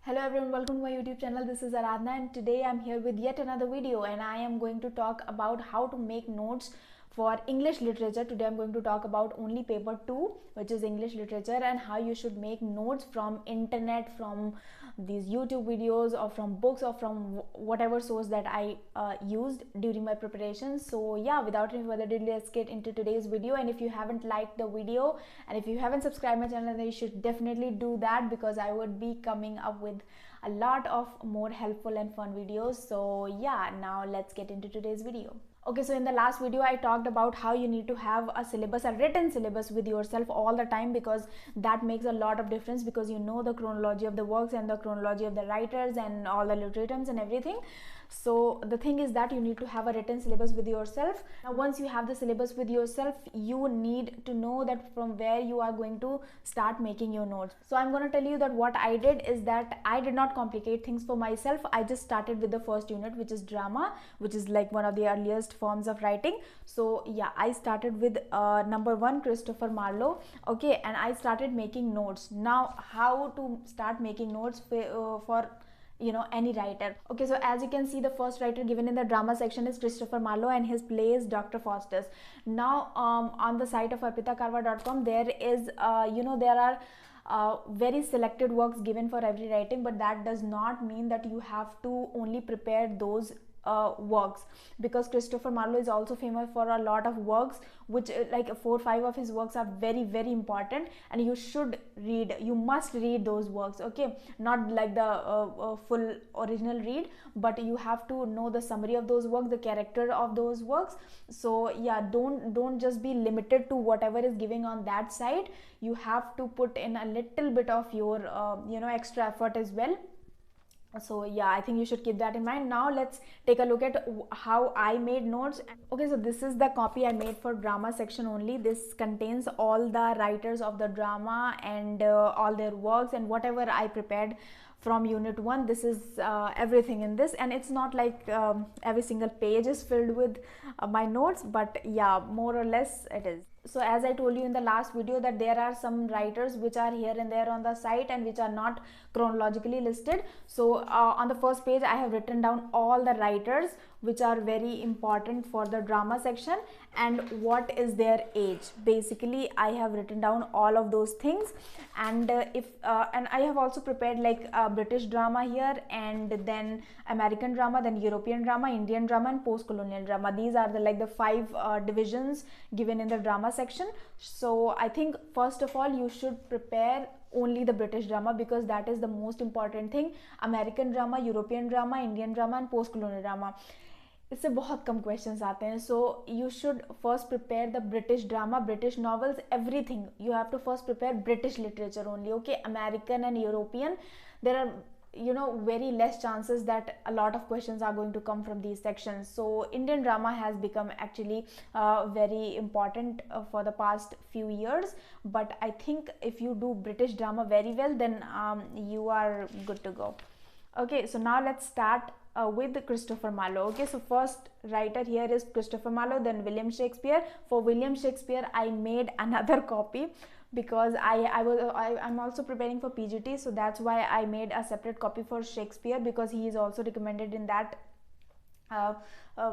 Hello everyone, welcome to my YouTube channel. This is Aradhana and today I'm here with yet another video and I am going to talk about how to make notes for English literature. Today I'm going to talk about only paper 2, which is English literature, and how you should make notes from internet, from these YouTube videos, or from books, or from whatever source that I used during my preparation. So yeah, without any further ado, let's get into today's video. And if you haven't liked the video and if you haven't subscribed my channel, then you should definitely do that, because I would be coming up with a lot of more helpful and fun videos. So yeah, now let's get into today's video. Okay, so in the last video I talked about how you need to have a syllabus, a written syllabus with yourself all the time, because that makes a lot of difference, because you know the chronology of the works and the chronology of the writers and all the literatures and everything. So the thing is that you need to have a written syllabus with yourself. Now once you have the syllabus with yourself, you need to know that from where you are going to start making your notes. So I'm going to tell you that what I did is that I did not complicate things for myself. I just started with the first unit, which is drama, which is like one of the earliest forms of writing. So yeah, I started with number 1, Christopher Marlowe. Okay, and I started making notes. Now how to start making notes for any writer? Okay, so as you can see, the first writer given in the drama section is Christopher Marlowe, and his play is Dr. Faustus. Now on the site of arpitakarwa.com, there is there are very selected works given for every writing, but that does not mean that you have to only prepare those works, because Christopher Marlowe is also famous for a lot of works, which like 4 or 5 of his works are very, very important, and you should read, you must read those works. Okay, not like the full original read, but you have to know the summary of those works, the character of those works. So yeah, don't just be limited to whatever is giving on that site. You have to put in a little bit of your extra effort as well. So yeah, I think you should keep that in mind. Now let's take a look at how I made notes. Okay, so this is the copy I made for drama section only. This contains all the writers of the drama and all their works and whatever I prepared from unit 1. This is everything in this, and it's not like every single page is filled with my notes, but yeah, more or less it is. So as I told you in the last video, that there are some writers which are here and there on the site and which are not chronologically listed. So on the first page I have written down all the writers which are very important for the drama section and what is their age. Basically I have written down all of those things, and and I have also prepared like British drama here, and then American drama, then European drama, Indian drama, and post-colonial drama. These are the 5 divisions given in the drama section. So I think first of all you should prepare only the British drama, because that is the most important thing. American drama, European drama, Indian drama, and post-colonial drama, इससे बहुत कम questions आते हैं. So you should first prepare the British drama, British novels, everything. You have to first prepare British literature only. Okay, American and European, there are very less chances that a lot of questions are going to come from these sections. So Indian drama has become actually very important for the past few years, but I think if you do British drama very well, then you are good to go. Okay, so now let's start with Christopher Marlowe. Okay, so first writer here is Christopher Marlowe, then William Shakespeare. For William Shakespeare I made another copy, because I'm also preparing for PGT, so that's why I made a separate copy for Shakespeare, because he is also recommended in that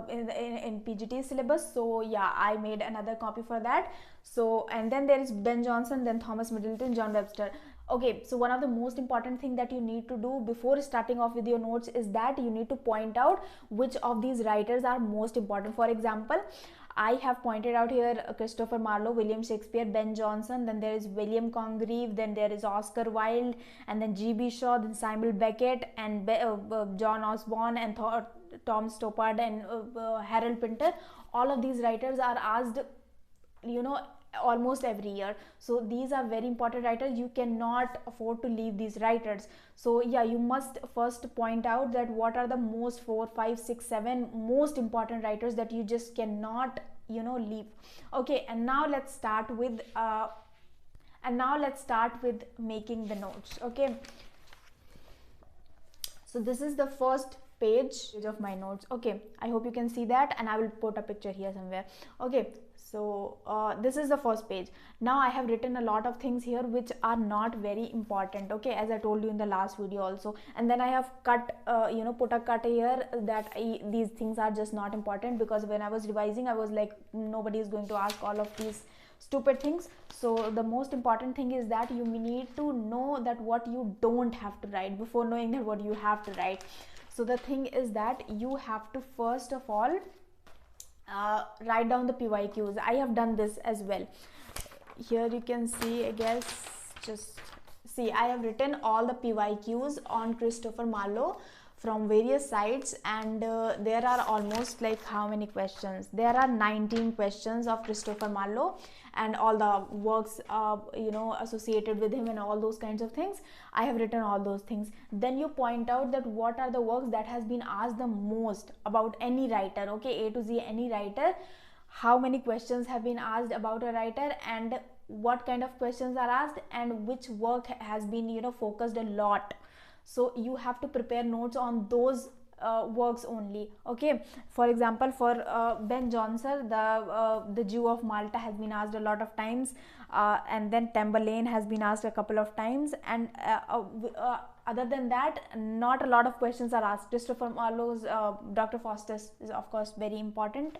in PGT syllabus. So yeah, I made another copy for that. So, and then there is Ben Jonson, then Thomas Middleton, John Webster. Okay, so one of the most important thing that you need to do before starting off with your notes is that you need to point out which of these writers are most important. For example, I have pointed out here Christopher Marlowe, William Shakespeare, Ben Jonson, then there is William Congreve, then there is Oscar Wilde, and then G.B. Shaw, then Samuel Beckett, and John Osborne, and Tom Stoppard, and Harold Pinter. All of these writers are asked almost every year. So these are very important writers. You cannot afford to leave these writers. So yeah, you must first point out that what are the most 4, 5, 6, 7 most important writers that you just cannot leave. Okay, and now let's start with making the notes. Okay, so this is the first page of my notes. Okay, I hope you can see that, and I will put a picture here somewhere. Okay, So this is the first page. Now I have written a lot of things here which are not very important, okay, as I told you in the last video also. And then I have cut put a cut here that these things are just not important, because when I was revising I was like, nobody is going to ask all of these stupid things. So the most important thing is that you need to know that what you don't have to write before knowing that what you have to write. So the thing is that you have to first of all write down the PYQs. I have done this as well. Here you can see, I guess, just see, I have written all the PYQs on Christopher Marlowe from various sites, and there are almost like how many questions? There are 19 questions of Christopher Marlowe and all the works associated with him and all those kinds of things. I have written all those things. Then you point out that what are the works that has been asked the most about any writer, okay, A to Z, any writer, how many questions have been asked about a writer, and what kind of questions are asked, and which work has been focused a lot. So you have to prepare notes on those works only, okay. For example, for Ben Jonson, the Jew of Malta has been asked a lot of times, and then Tamburlaine has been asked a couple of times, and other than that, not a lot of questions are asked. Christopher Marlowe's Dr. Faustus is of course very important.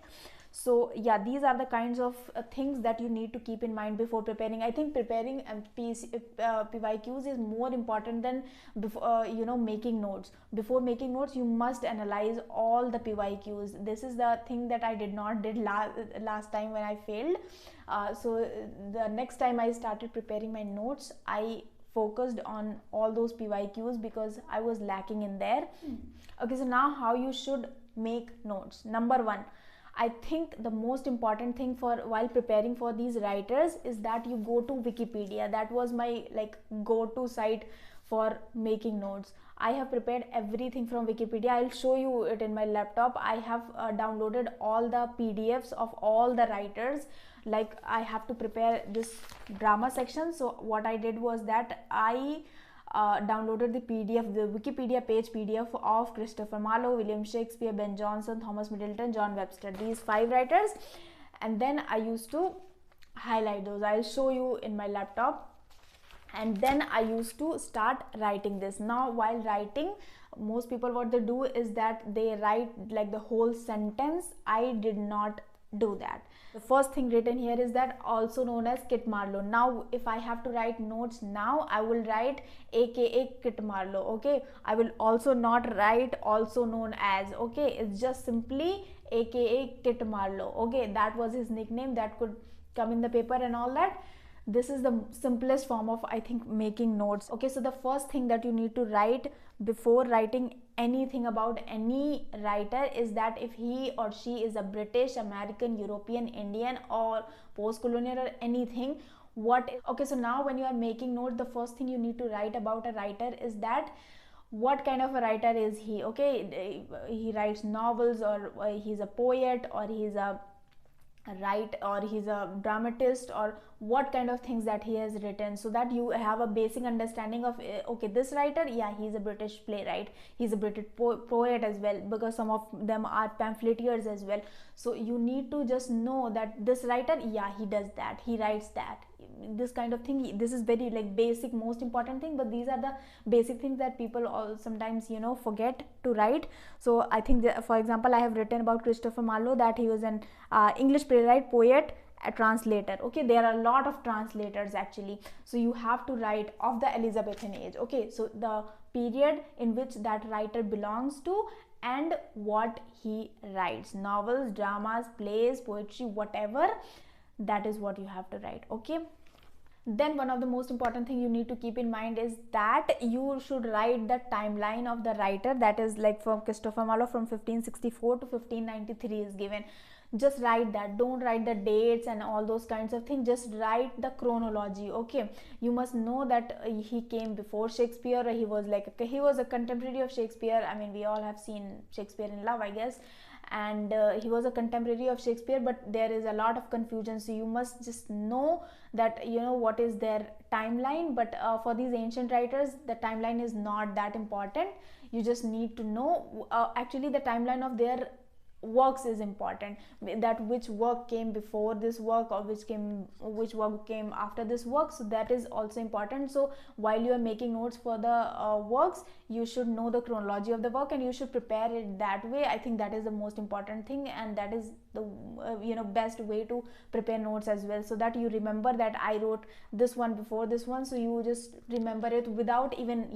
So yeah, these are the kinds of things that you need to keep in mind before preparing. I think preparing PYQs is more important than before, making notes. Before making notes, you must analyze all the PYQs. This is the thing that I did not did last time when I failed. So the next time I started preparing my notes, I focused on all those PYQs because I was lacking in there. Okay, so now how you should make notes. Number one, I think the most important thing for while preparing for these writers is that you go to Wikipedia. That was my go-to site for making notes. I have prepared everything from Wikipedia. I'll show you it in my laptop. I have downloaded all the PDFs of all the writers. Like, I have to prepare this drama section. So what I did was that I downloaded the PDF, the Wikipedia page PDF of Christopher Marlowe, William Shakespeare, Ben Jonson, Thomas Middleton, John Webster, these 5 writers, and then I used to highlight those. I'll show you in my laptop. And then I used to start writing this. Now while writing, most people what they do is that they write like the whole sentence. I did not do that. The first thing written here is that also known as Kit Marlowe. Now if I have to write notes now, I will write aka Kit Marlowe, okay. I will also not write also known as, okay. It's just simply aka Kit Marlowe, okay. That was his nickname that could come in the paper and all that. This is the simplest form of, I think, making notes, okay. So the first thing that you need to write before writing anything about any writer is that if he or she is a British, American, European, Indian, or post-colonial, or anything, okay. So now when you are making notes, the first thing you need to write about a writer is that what kind of a writer is he, okay. He writes novels, or he's a poet, or he's a or he's a dramatist, or what kind of things that he has written, so that you have a basic understanding of okay, this writer, yeah, he's a British playwright, he's a British poet as well, because some of them are pamphleteers as well. So you need to just know that this writer, yeah, he does that, he writes that, this kind of thing. This is very basic, most important thing, but these are the basic things that people all sometimes forget to write. So I think that, for example, I have written about Christopher Marlowe that he was an English playwright, poet, a translator, okay. There are a lot of translators actually, so you have to write of the Elizabethan age, okay. So the period in which that writer belongs to and what he writes, novels, dramas, plays, poetry, whatever, that is what you have to write, okay. Then one of the most important thing you need to keep in mind is that you should write the timeline of the writer, that is like from Christopher Marlowe from 1564 to 1593 is given. Just write that, don't write the dates and all those kinds of things, just write the chronology, okay. You must know that he came before Shakespeare, or he was a contemporary of Shakespeare. I mean, we all have seen Shakespeare in Love, I guess, and he was a contemporary of Shakespeare, but there is a lot of confusion, so you must just know that what is their timeline. But for these ancient writers, the timeline is not that important. You just need to know actually the timeline of their works is important, that which work came before this work or which work came after this work. So that is also important. So while you are making notes for the works, you should know the chronology of the work and you should prepare it that way. I think that is the most important thing, and that is the best way to prepare notes as well, so that you remember that I wrote this one before this one, so you just remember it without even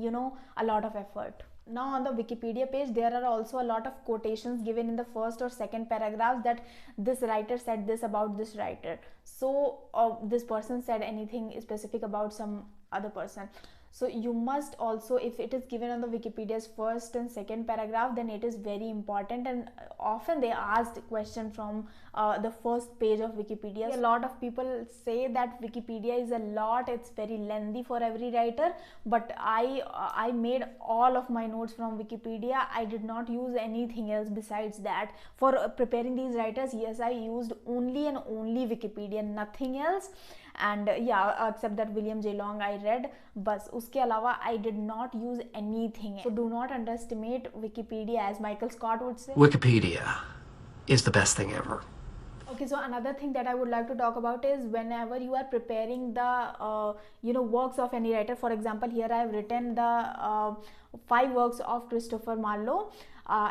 a lot of effort. Now on the Wikipedia page, there are also a lot of quotations given in the first or second paragraphs, that this writer said this about this writer, so this person said anything specific about some other person. So you must also, if it is given on the Wikipedia's first and second paragraph, then it is very important, and often they asked question from the first page of Wikipedia. A lot of people say that Wikipedia is a lot, it's very lengthy for every writer, but I made all of my notes from Wikipedia. I did not use anything else besides that. For preparing these writers, yes, I used only and only Wikipedia, nothing else. And yeah, except that William J. Long I read, but uske alawa I did not use anything. So do not underestimate Wikipedia, as Michael Scott would say. Wikipedia is the best thing ever. Okay, so another thing that I would like to talk about is whenever you are preparing the works of any writer. For example, here I have written the 5 works of Christopher Marlowe,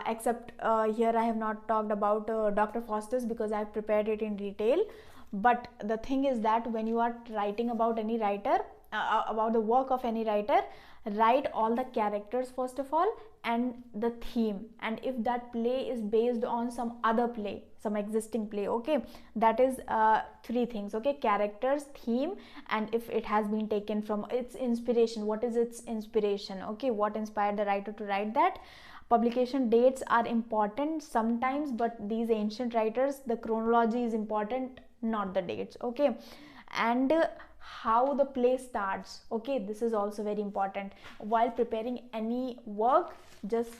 except here I have not talked about Dr. Faustus because I have prepared it in detail. But the thing is that when you are writing about any writer, about the work of any writer, write all the characters first of all and the theme, and if that play is based on some other play, some existing play, okay, that is 3 things, okay, characters, theme, and if it has been taken from its inspiration, what is its inspiration, okay, what inspired the writer to write that. Publication dates are important sometimes, but these ancient writers, the chronology is important, not the dates, okay. And how the play starts, okay, this is also very important. While preparing any work, just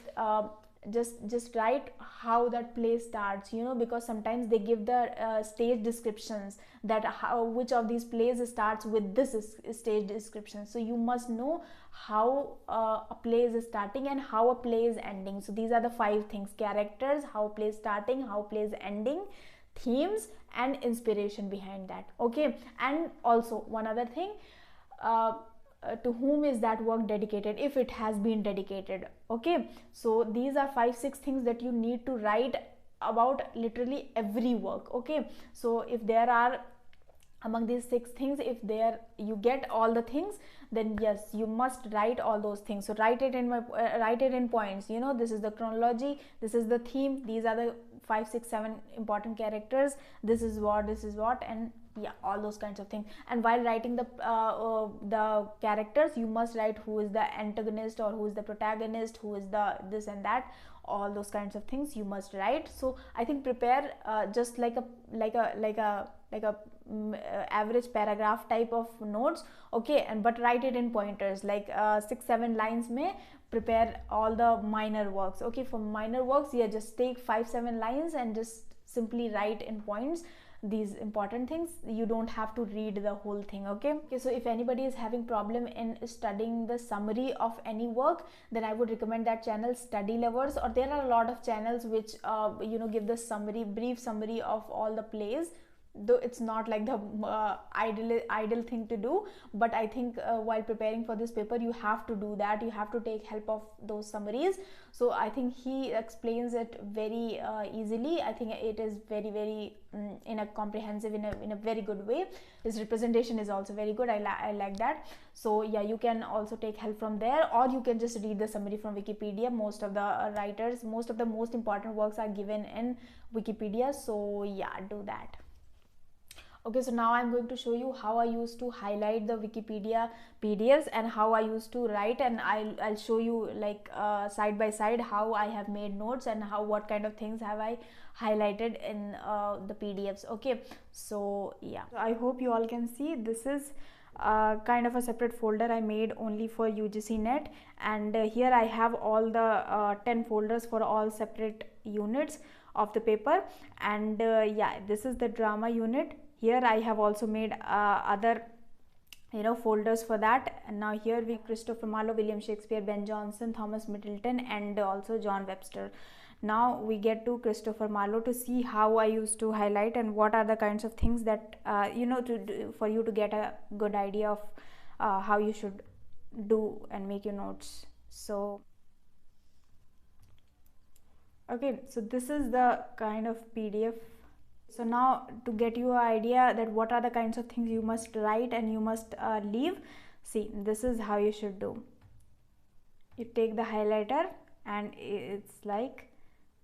write how that play starts, because sometimes they give the stage descriptions, that which of these plays starts with this stage description. So you must know how a play is starting and how a play is ending. So these are the 5 things: characters, how play is starting, how play is ending, themes, and inspiration behind that, okay. And also one other thing, to whom is that work dedicated, if it has been dedicated, okay. So these are 5-6 things that you need to write about literally every work, okay. So if there are among these 6 things, if there you get all the things, then yes, you must write all those things. So write it in points, this is the chronology, this is the theme, these are the 5, 6, 7 important characters, this is what, and yeah, all those kinds of things. And while writing the characters, you must write who is the antagonist or who is the protagonist, who is the this and that, all those kinds of things you must write. So I think prepare just like a average paragraph type of notes, okay, and but write it in pointers, like 6-7 lines may prepare all the minor works, okay. For minor works, yeah, just take 5-7 lines and just simply write in points these important things. You don't have to read the whole thing, okay. So if anybody is having problem in studying the summary of any work, then I would recommend that channel, Study Lovers, or there are a lot of channels which give the brief summary of all the plays, though it's not like the ideal thing to do, but I think while preparing for this paper, you have to do that, you have to take help of those summaries. So I think he explains it very easily. I think it is very in a comprehensive, in a very good way. His representation is also very good. I like that. So yeah, you can also take help from there, or you can just read the summary from Wikipedia. Most of the writers, most of the most important works are given in Wikipedia, so yeah, do that. Okay, so now I'm going to show you how I used to highlight the Wikipedia PDFs and how I used to write, and I'll show you like side by side how I have made notes and what kind of things have I highlighted in the PDFs. Okay, so yeah, I hope you all can see this is kind of a separate folder I made only for UGC-NET, and here I have all the 10 folders for all separate units of the paper. And yeah, this is the drama unit. Here I have also made other folders for that. And now here we Christopher Marlowe, William Shakespeare, Ben Jonson, Thomas Middleton, and also John Webster. Now we get to Christopher Marlowe to see how I used to highlight and what are the kinds of things that to do, for you to get a good idea of how you should do and make your notes. So okay, so this is the kind of PDF. So now to get you an idea that what are the kinds of things you must write and you must leave, see, this is how you should do. You take the highlighter, and it's like,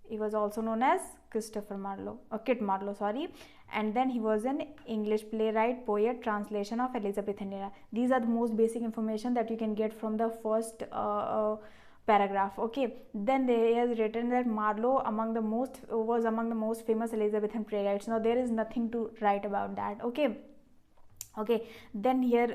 he was also known as Christopher Marlowe, or Kit Marlowe, sorry, and then he was an English playwright, poet, translation of Elizabethan era. These are the most basic information that you can get from the first paragraph. Okay, then there is written that Marlowe was among the most famous Elizabethan playwrights. Now there is nothing to write about that. Okay, then here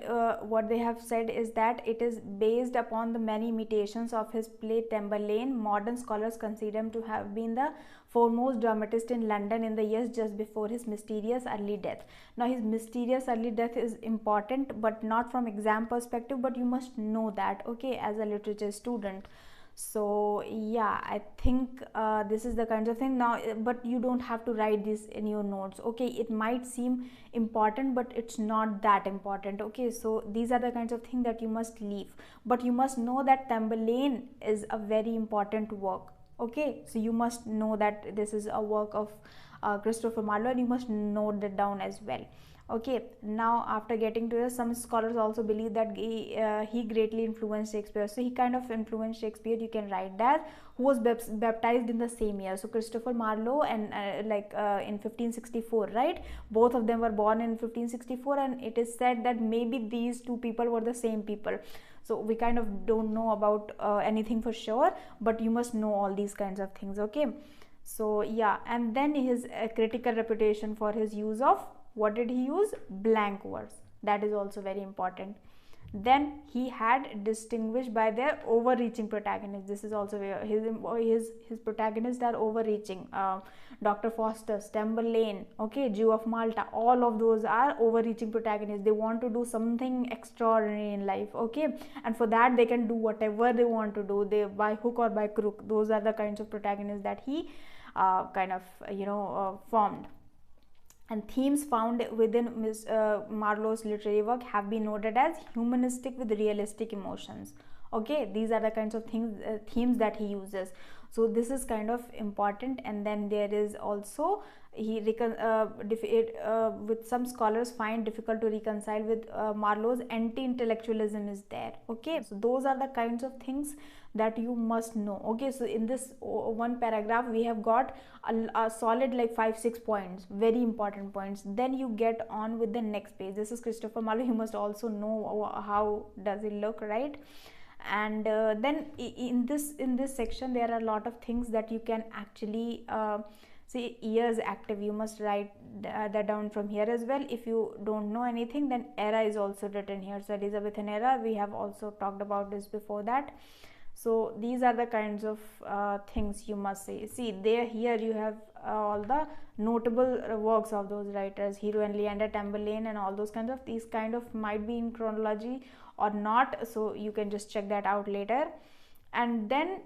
what they have said is that it is based upon the many imitations of his play Tamburlaine. Modern scholars consider him to have been the foremost dramatist in London in the years just before his mysterious early death. Now his mysterious early death is important, but not from exam perspective, but you must know that, okay, as a literature student. So yeah, I think this is the kinds of thing now, but you don't have to write this in your notes. Okay, it might seem important, but it's not that important. Okay, so these are the kinds of things that you must leave, but you must know that Tamburlaine is a very important work. Okay, so you must know that this is a work of Christopher Marlowe, and you must note that down as well. Okay, now after getting to this, some scholars also believe that he greatly influenced Shakespeare. So he kind of influenced Shakespeare, you can write that, who was baptized in the same year. So Christopher Marlowe and in 1564, right, both of them were born in 1564, and it is said that maybe these two people were the same people. So we kind of don't know about anything for sure, but you must know all these kinds of things. Okay, so yeah, and then his critical reputation for his use of, what did he use? Blank verse. That is also very important. Then he had distinguished by their overreaching protagonists. This is also where his protagonists are overreaching. Dr. Faustus, Tamburlaine, okay, Jew of Malta, all of those are overreaching protagonists. They want to do something extraordinary in life, okay, and for that they can do whatever they want to do, they by hook or by crook. Those are the kinds of protagonists that he formed. And themes found within Marlowe's literary work have been noted as humanistic with realistic emotions. Okay, these are the kinds of things, themes that he uses. So this is kind of important. And then there is also, with some scholars find difficult to reconcile with Marlowe's anti-intellectualism is there. Okay, so those are the kinds of things that you must know. Okay, so in this one paragraph we have got a solid like 5-6 points, very important points. Then you get on with the next page. This is Christopher Marlowe. You must also know how does it look, right? And then in this section there are a lot of things that you can actually see. Years active, you must write that down from here as well. If you don't know anything, then era is also written here. So Elizabethan era, we have also talked about this before that. So these are the kinds of things you must say. See there, here you have all the notable works of those writers, Hero and Leander, Tamburlaine, and all those kinds of, these kind of might be in chronology or not, so you can just check that out later. And then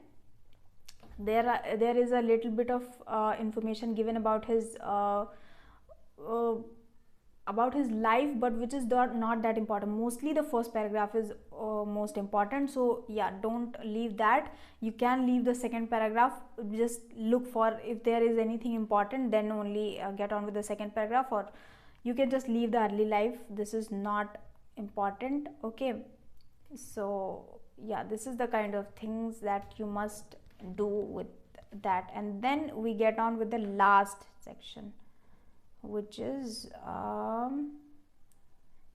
there is a little bit of information given about his life, but which is not that important. Mostly the first paragraph is most important. So yeah, don't leave that. You can leave the second paragraph, just look for if there is anything important, then only get on with the second paragraph, or you can just leave the early life. This is not important. Okay, so yeah, this is the kind of things that you must do with that. And then we get on with the last section, which is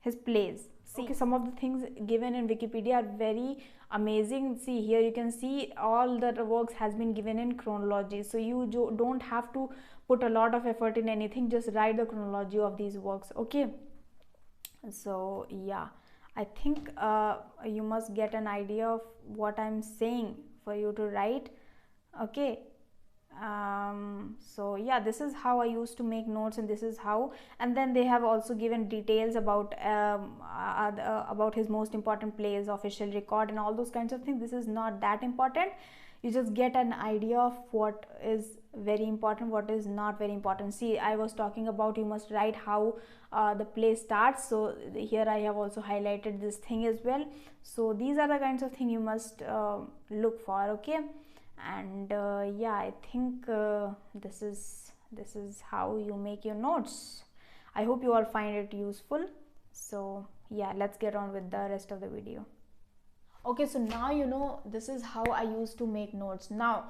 his plays. See, okay, some of the things given in Wikipedia are very amazing. See here, you can see all the works has been given in chronology, so you don't have to put a lot of effort in anything, just write the chronology of these works. Okay, so yeah, I think you must get an idea of what I'm saying for you to write. Okay, So yeah, this is how I used to make notes, and this is how, and then they have also given details about his most important plays, official record, and all those kinds of things. This is not that important. You just get an idea of what is very important, what is not very important. See, I was talking about you must write how the play starts, so here I have also highlighted this thing as well. So these are the kinds of thing you must look for, okay? And yeah, I think this is how you make your notes. I hope you all find it useful. So yeah, let's get on with the rest of the video. Okay, so now you know this is how I used to make notes. Now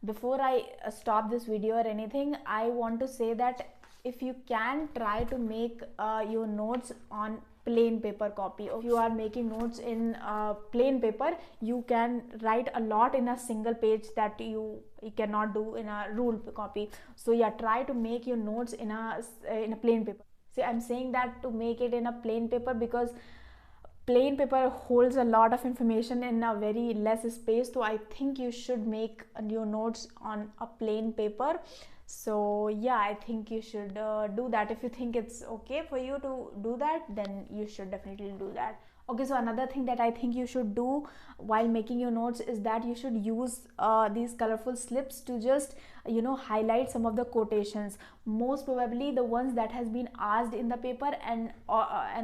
before I stop this video or anything, I want to say that if you can try to make your notes on plain paper copy. If you are making notes in plain paper, you can write a lot in a single page that you cannot do in a ruled copy. So yeah, try to make your notes in a plain paper. See, I'm saying that to make it in a plain paper because plain paper holds a lot of information in a very less space. So I think you should make your notes on a plain paper. So yeah, I think you should do that. If you think it's okay for you to do that, then you should definitely do that. Okay, so another thing that I think you should do while making your notes is that you should use these colorful slips to just highlight some of the quotations, most probably the ones that has been asked in the paper, and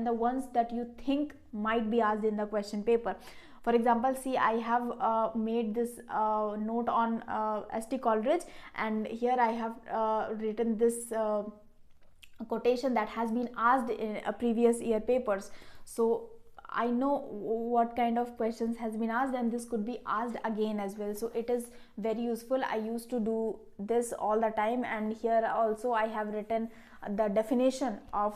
the ones that you think might be asked in the question paper. For example, see, I have made this note on St. Coleridge, and here I have written this quotation that has been asked in a previous year papers. So I know what kind of questions has been asked, and this could be asked again as well. So it is very useful. I used to do this all the time, and here also I have written the definition of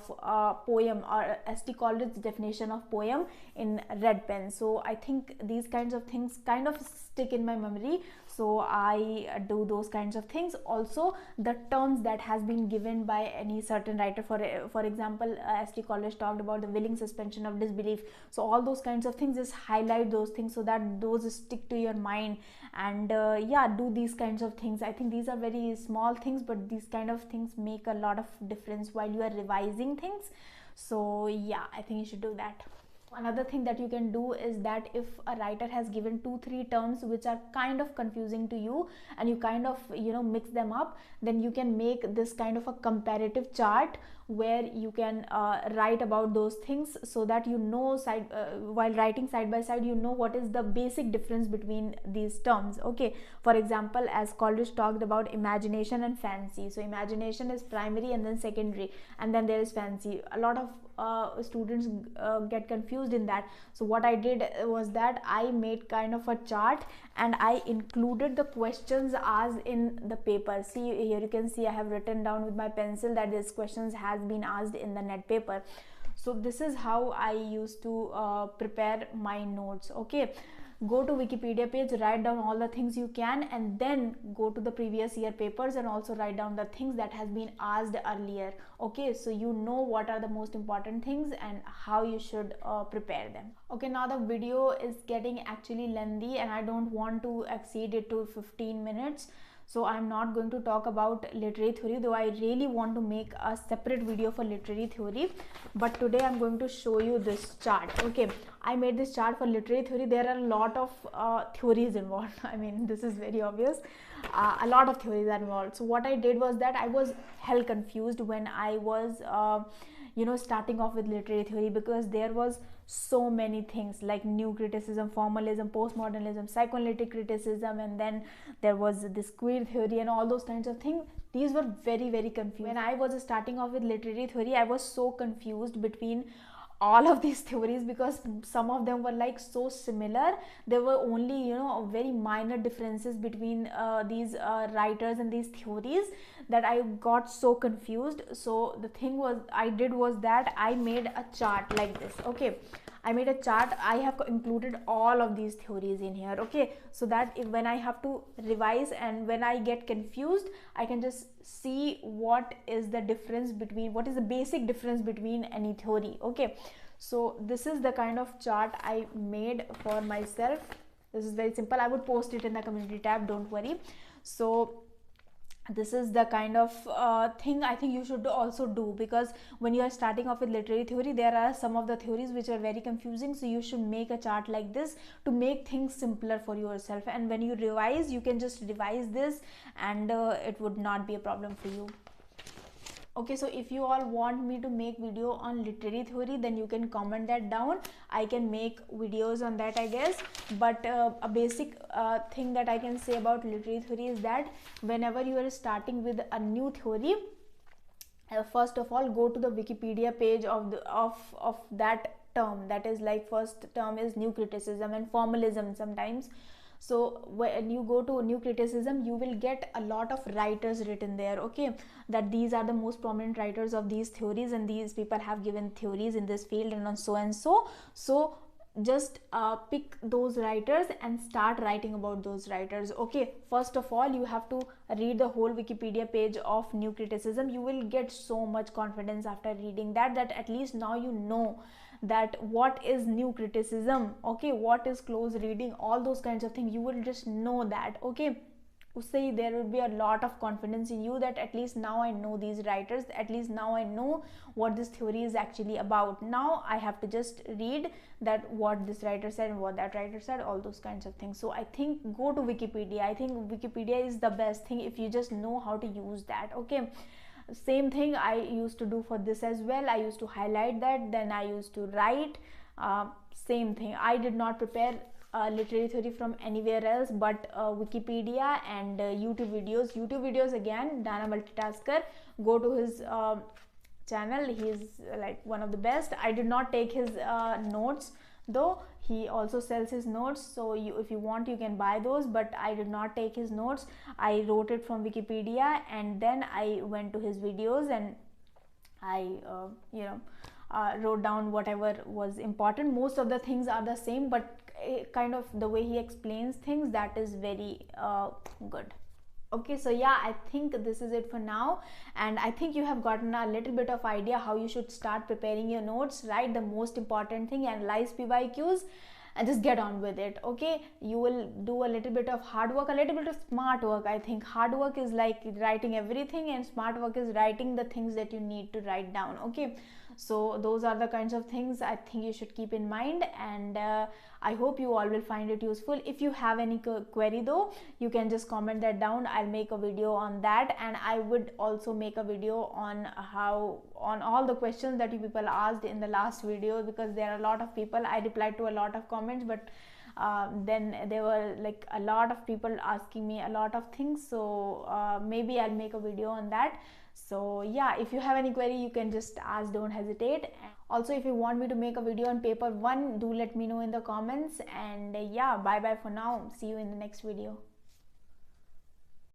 poem, or St. Coleridge's definition of poem, in red pen. So I think these kinds of things kind of stick in my memory, so I do those kinds of things. Also, the terms that has been given by any certain writer, for example, St. Coleridge talked about the willing suspension of disbelief. So all those kinds of things, just highlight those things so that those stick to your mind. And yeah, do these kinds of things. I think these are very small things, but these kind of things make a lot of difference while you are revising things. So yeah, I think you should do that. Another thing that you can do is that if a writer has given 2-3 terms which are kind of confusing to you, and you kind of mix them up, then you can make this kind of a comparative chart where you can write about those things, so that while writing side by side, what is the basic difference between these terms. Okay, for example, as Coleridge talked about imagination and fancy. So imagination is primary and then secondary, and then there is fancy. A lot of students get confused in that. So what I did was that I made kind of a chart, and I included the questions asked in the paper. See, here you can see I have written down with my pencil that these questions has been asked in the net paper. So this is how I used to prepare my notes. Okay, go to Wikipedia page, write down all the things you can, and then go to the previous year papers and also write down the things that has been asked earlier. Okay, so you know what are the most important things and how you should prepare them. Okay, now the video is getting actually lengthy, and I don't want to exceed it to 15 minutes. So I'm not going to talk about literary theory, though I really want to make a separate video for literary theory. But today I'm going to show you this chart. Okay, I made this chart for literary theory. There are a lot of theories involved. I mean, this is very obvious. A lot of theories are involved. So what I did was that I was hell confused when I was starting off with literary theory, because there was so many things like new criticism, formalism, postmodernism, psychoanalytic criticism, and then there was this queer theory and all those kinds of things. These were very, very confusing. When I was starting off with literary theory, I was so confused between all of these theories, because some of them were like so similar. There were only very minor differences between these writers and these theories, that I got so confused. So the thing I did was that I made a chart like this. Okay, I made a chart. I have included all of these theories in here. Okay, so that when I have to revise and when I get confused, I can just see what is the basic difference between any theory. Okay, so this is the kind of chart I made for myself. This is very simple. I would post it in the community tab, don't worry. So this is the kind of thing I think you should also do, because when you are starting off with literary theory, there are some of the theories which are very confusing. So you should make a chart like this to make things simpler for yourself, and when you revise, you can just revise this, and it would not be a problem for you. Okay, so if you all want me to make video on literary theory, then you can comment that down. I can make videos on that, I guess. But a basic thing that I can say about literary theory is that whenever you are starting with a new theory, first of all, go to the Wikipedia page of that term. That is, like, first term is new criticism and formalism sometimes. So when you go to new criticism, you will get a lot of writers written there, okay, that these are the most prominent writers of these theories, and these people have given theories in this field and so and so. So just pick those writers and start writing about those writers. Okay, first of all, you have to read the whole Wikipedia page of new criticism. You will get so much confidence after reading that at least now you know that what is new criticism, okay, what is close reading, all those kinds of things. You will just know that, okay. Say there will be a lot of confidence in you that at least now I know these writers, at least now I know what this theory is actually about. Now I have to just read that what this writer said and what that writer said, all those kinds of things. So I think go to Wikipedia. I think Wikipedia is the best thing if you just know how to use that, okay. Same thing I used to do for this as well. I used to highlight that, then I used to write. Same thing, I did not prepare literary theory from anywhere else but Wikipedia and YouTube videos. Again, Dana Multitasker, go to his channel. He's like one of the best. I did not take his notes, though he also sells his notes, so if you want, you can buy those, but I did not take his notes. I wrote it from Wikipedia, and then I went to his videos, and I wrote down whatever was important. Most of the things are the same, but kind of the way he explains things, that is very good. Okay, so yeah, I think this is it for now, and I think you have gotten a little bit of idea how you should start preparing your notes, right? The most important thing, analyze PYQs and just get on with it, okay. You will do a little bit of hard work, a little bit of smart work. I think hard work is like writing everything, and smart work is writing the things that you need to write down, okay. So those are the kinds of things I think you should keep in mind, and I hope you all will find it useful. If you have any query though, you can just comment that down. I'll make a video on that, and I would also make a video on all the questions that you people asked in the last video, because there are a lot of people. I replied to a lot of comments, but then there were like a lot of people asking me a lot of things, so maybe I'll make a video on that. So yeah, if you have any query, you can just ask, don't hesitate. Also, if you want me to make a video on paper 1, do let me know in the comments. And yeah, bye bye for now. See you in the next video.